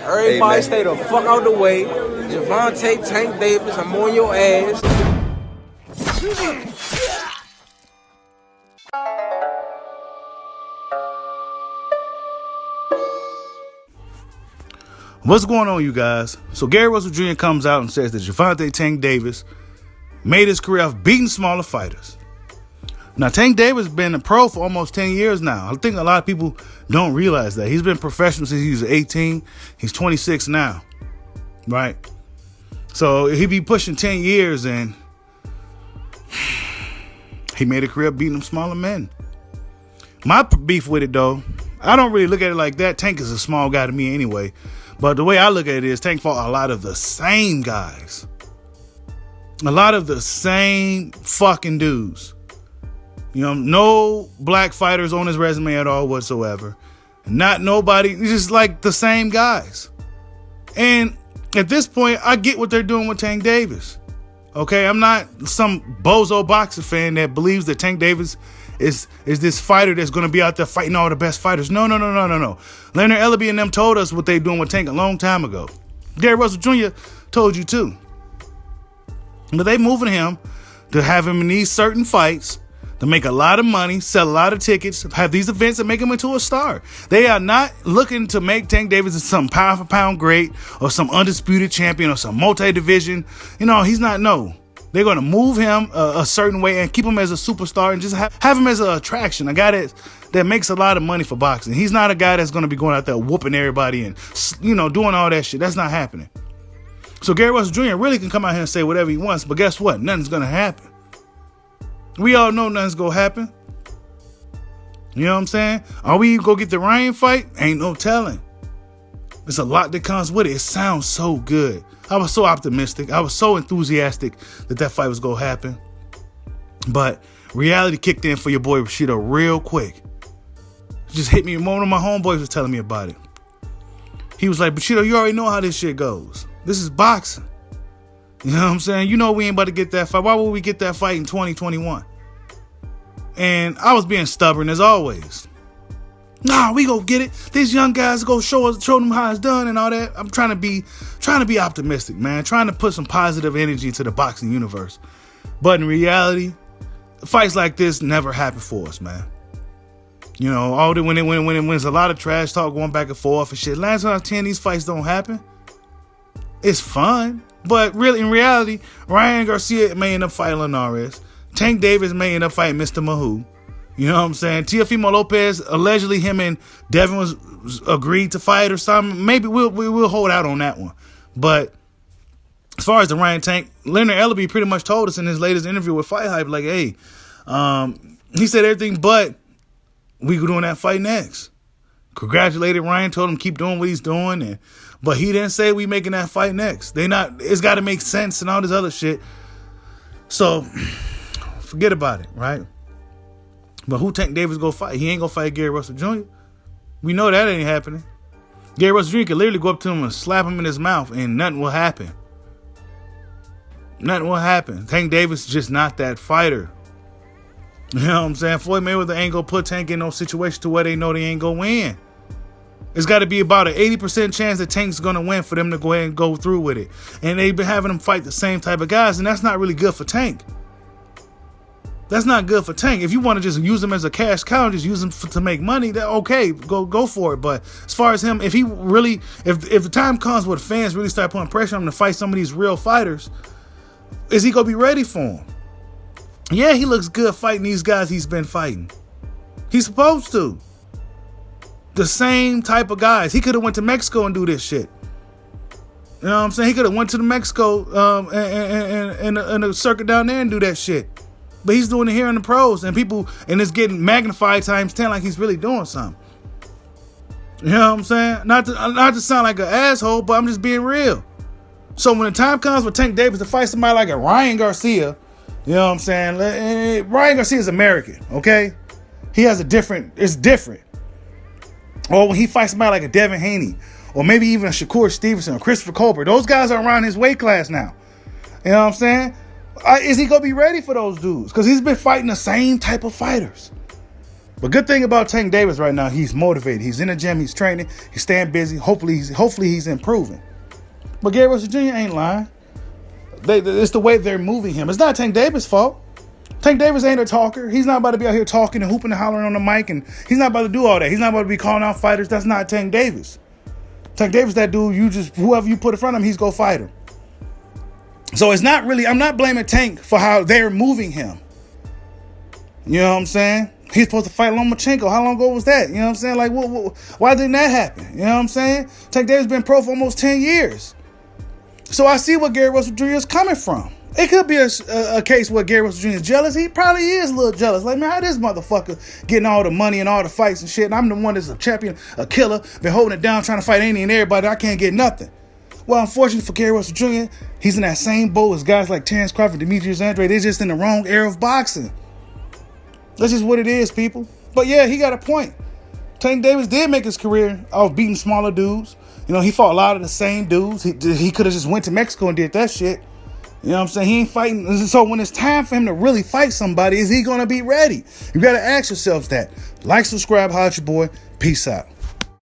Everybody stay the fuck out the way. Gervonta, Tank Davis, I'm on your ass. What's going on, you guys? So Gary Russell Jr. comes out and says that Gervonta Tank Davis made his career off beating smaller fighters. Now, Tank Davis has been a pro for almost 10 years now. I think a lot of people don't realize that. He's been professional since he was 18. He's 26 now, right? So he'd be pushing 10 years, and he made a career beating them smaller men. My beef with it, though, I don't really look at it like that. Tank is a small guy to me anyway. But the way I look at it is Tank fought a lot of the same guys. A lot of the same fucking dudes. You know, no black fighters on his resume at all whatsoever. Not nobody, just like the same guys. And at this point, I get what they're doing with Tank Davis. Okay, I'm not some bozo boxer fan that believes that Tank Davis is this fighter that's going to be out there fighting all the best fighters. No. Leonard Ellaby and them told us what they doing with Tank a long time ago. Gary Russell Jr. told you too. But they moving him to have him in these certain fights to make a lot of money, sell a lot of tickets, have these events that make him into a star. They are not looking to make Tank Davis some pound for pound great or some undisputed champion or some multi-division. You know, he's not, no. They're going to move him a certain way and keep him as a superstar and just have him as an attraction, a guy that makes a lot of money for boxing. He's not a guy that's going to be going out there whooping everybody and, you know, doing all that shit. That's not happening. So Gary Russell Jr. really can come out here and say whatever he wants, but guess what? Nothing's going to happen. We all know nothing's going to happen. You know what I'm saying? Are we going to get the Ryan fight? Ain't no telling. There's a lot that comes with it. It sounds so good. I was so optimistic. I was so enthusiastic that fight was going to happen. But reality kicked in for your boy Rashida real quick. It just hit me. One of my homeboys was telling me about it. He was like, Rashida, you already know how this shit goes. This is boxing. You know what I'm saying? You know we ain't about to get that fight. Why would we get that fight in 2021? And I was being stubborn as always. Nah, we go get it. These young guys go show them how it's done and all that. I'm trying to be optimistic, man. Trying to put some positive energy to the boxing universe. But in reality, fights like this never happen for us, man. You know, when there's a lot of trash talk going back and forth and shit. Last time 10, these fights don't happen. It's fun. But really, in reality, Ryan Garcia may end up fighting Linares. Tank Davis may end up fighting Mr. Mahou. You know what I'm saying? Teofimo Lopez, allegedly him and Devin was agreed to fight or something. Maybe we'll hold out on that one. But as far as the Ryan Tank, Leonard Ellaby pretty much told us in his latest interview with Fight Hype, like, hey, he said everything but we doing that fight next. Congratulated Ryan, told him keep doing what he's doing, but he didn't say we making that fight next. It's got to make sense and all this other shit. So forget about it, right? But who Tank Davis go fight? He ain't gonna fight Gary Russell Jr. We know that ain't happening. Gary Russell Jr. could literally go up to him and slap him in his mouth and nothing will happen. Nothing will happen. Tank Davis is just not that fighter. You know what I'm saying? Floyd Mayweather ain't gonna put Tank in no situation to where they know they ain't gonna win. It's got to be about an 80% chance that Tank's going to win for them to go ahead and go through with it. And they've been having them fight the same type of guys, and that's not really good for Tank. That's not good for Tank. If you want to just use him as a cash cow and just use him to make money, then okay, go for it. But as far as him, if the time comes where the fans really start putting pressure on him to fight some of these real fighters, is he going to be ready for them? Yeah, he looks good fighting these guys he's been fighting. He's supposed to. The same type of guys. He could have went to Mexico and do this shit. You know what I'm saying? He could have went to the Mexico and a circuit down there and do that shit. But he's doing it here in the pros, and it's getting magnified times 10 like he's really doing something. You know what I'm saying? Not to sound like an asshole, but I'm just being real. So when the time comes for Tank Davis to fight somebody like a Ryan Garcia, you know what I'm saying? Ryan Garcia is American, okay? It's different. Or when he fights somebody like a Devin Haney, or maybe even a Shakur Stevenson or Christopher Colbert, those guys are around his weight class now. You know what I'm saying? Is he going to be ready for those dudes? Because he's been fighting the same type of fighters. But good thing about Tank Davis right now, he's motivated. He's in the gym. He's training. He's staying busy. Hopefully he's improving. But Gary Russell Jr. ain't lying. It's the way they're moving him. It's not Tank Davis' fault. Tank Davis ain't a talker. He's not about to be out here talking and hooping and hollering on the mic, and he's not about to do all that. He's not about to be calling out fighters. That's not Tank Davis. Tank Davis, that dude, whoever you put in front of him, he's go fight him. So it's not really, I'm not blaming Tank for how they're moving him. You know what I'm saying? He's supposed to fight Lomachenko. How long ago was that? You know what I'm saying? Like, why didn't that happen? You know what I'm saying? Tank Davis been pro for almost 10 years. So I see where Gary Russell Jr. is coming from. It could be a case where Gary Russell Jr. is jealous. He probably is a little jealous. Like, man, how this motherfucker getting all the money and all the fights and shit, and I'm the one that's a champion, a killer, been holding it down, trying to fight any and everybody. I can't get nothing. Well, unfortunately for Gary Russell Jr., he's in that same boat as guys like Terrence Crawford, Demetrius Andrade. They're just in the wrong era of boxing. That's just what it is, people. But yeah, he got a point. Tank Davis did make his career off beating smaller dudes. You know, he fought a lot of the same dudes. He could have just went to Mexico and did that shit. You know what I'm saying? He ain't fighting. So when it's time for him to really fight somebody, is he going to be ready? You got to ask yourselves that. Like, subscribe, holla at your boy. Peace out.